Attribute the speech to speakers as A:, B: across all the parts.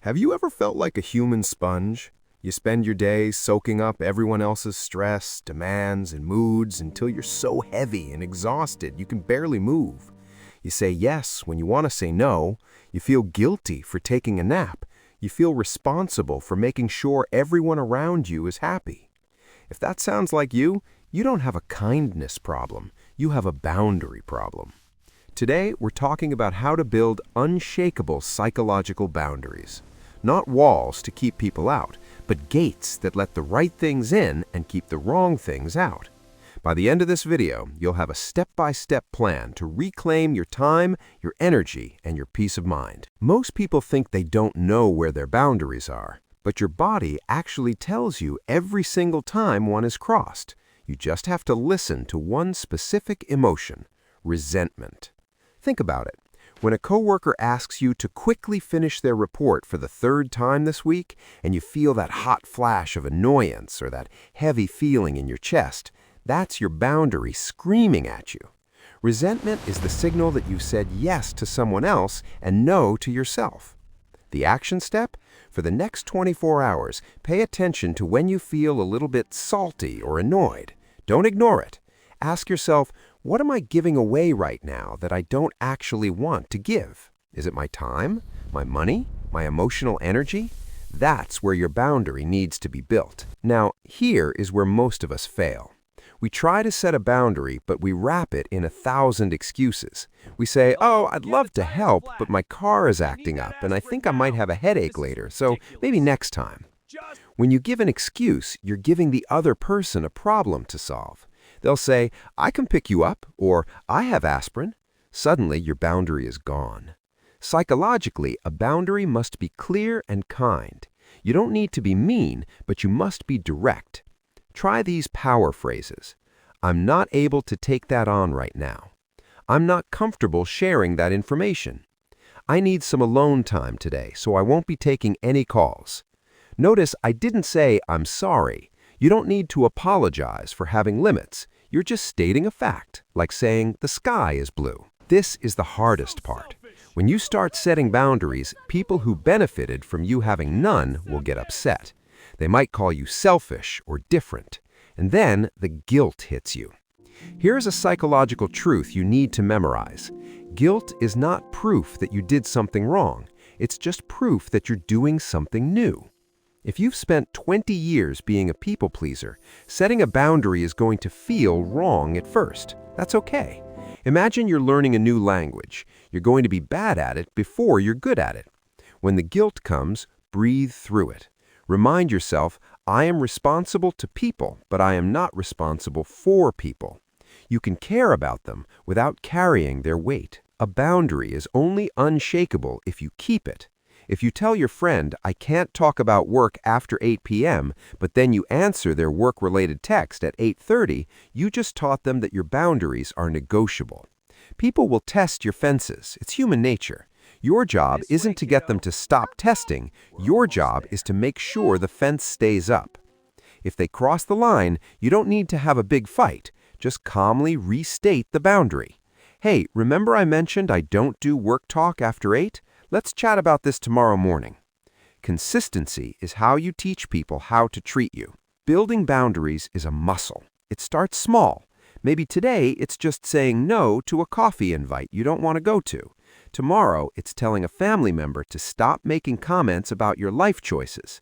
A: Have you ever felt like a human sponge? You spend your day soaking up everyone else's stress, demands, and moods until you're so heavy and exhausted you can barely move. You say yes when you want to say no. You feel guilty for taking a nap. You feel responsible for making sure everyone around you is happy. If that sounds like you don't have a kindness problem. You have a boundary problem. Today, we're talking about how to build unshakable psychological boundaries. Not walls to keep people out, but gates that let the right things in and keep the wrong things out. By the end of this video, you'll have a step-by-step plan to reclaim your time, your energy, and your peace of mind. Most people think they don't know where their boundaries are, but your body actually tells you every single time one is crossed. You just have to listen to one specific emotion: resentment. Think about it. When a coworker asks you to quickly finish their report for the third time this week, and you feel that hot flash of annoyance or that heavy feeling in your chest, that's your boundary screaming at you. Resentment is the signal that you've said yes to someone else and no to yourself. The action step? For the next 24 hours, pay attention to when you feel a little bit salty or annoyed. Don't ignore it. Ask yourself, what am I giving away right now that I don't actually want to give? Is it my time, my money, my emotional energy? That's where your boundary needs to be built. Now, here is where most of us fail. We try to set a boundary, but we wrap it in 1,000 excuses. We say, oh, I'd love to help, but my car is acting up, and I think I might have a headache later, so maybe next time. When you give an excuse, you're giving the other person a problem to solve. They'll say, I can pick you up, or I have aspirin. Suddenly, your boundary is gone. Psychologically, a boundary must be clear and kind. You don't need to be mean, but you must be direct. Try these power phrases. I'm not able to take that on right now. I'm not comfortable sharing that information. I need some alone time today, so I won't be taking any calls. Notice I didn't say I'm sorry. You don't need to apologize for having limits. You're just stating a fact, like saying the sky is blue. This is the hardest part. When you start setting boundaries, people who benefited from you having none will get upset. They might call you selfish or different, and then the guilt hits you. Here's a psychological truth you need to memorize. Guilt is not proof that you did something wrong. It's just proof that you're doing something new. If you've spent 20 years being a people pleaser, setting a boundary is going to feel wrong at first. That's okay. Imagine you're learning a new language. You're going to be bad at it before you're good at it. When the guilt comes, breathe through it. Remind yourself, I am responsible to people, but I am not responsible for people. You can care about them without carrying their weight. A boundary is only unshakable if you keep it. If you tell your friend, I can't talk about work after 8 p.m., but then you answer their work-related text at 8:30, you just taught them that your boundaries are negotiable. People will test your fences. It's human nature. Your job isn't to get them to stop testing. Your job is to make sure the fence stays up. If they cross the line, you don't need to have a big fight. Just calmly restate the boundary. Hey, remember I mentioned I don't do work talk after 8? Let's chat about this tomorrow morning. Consistency is how you teach people how to treat you. Building boundaries is a muscle. It starts small. Maybe today it's just saying no to a coffee invite you don't want to go to. Tomorrow it's telling a family member to stop making comments about your life choices.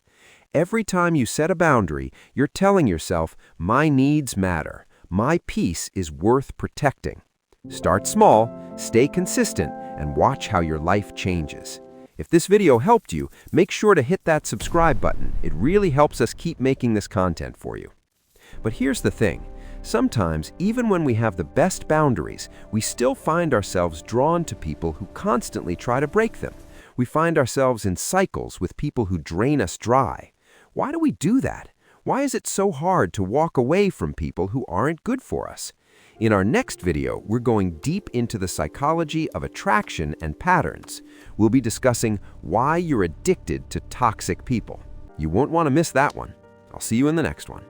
A: Every time you set a boundary, you're telling yourself, my needs matter. My peace is worth protecting. Start small, stay consistent, and watch how your life changes. If this video helped you, make sure to hit that subscribe button. It really helps us keep making this content for you. But here's the thing. Sometimes, even when we have the best boundaries, we still find ourselves drawn to people who constantly try to break them. We find ourselves in cycles with people who drain us dry. Why do we do that? Why is it so hard to walk away from people who aren't good for us? In our next video, we're going deep into the psychology of attraction and patterns. We'll be discussing why you're addicted to toxic people. You won't want to miss that one. I'll see you in the next one.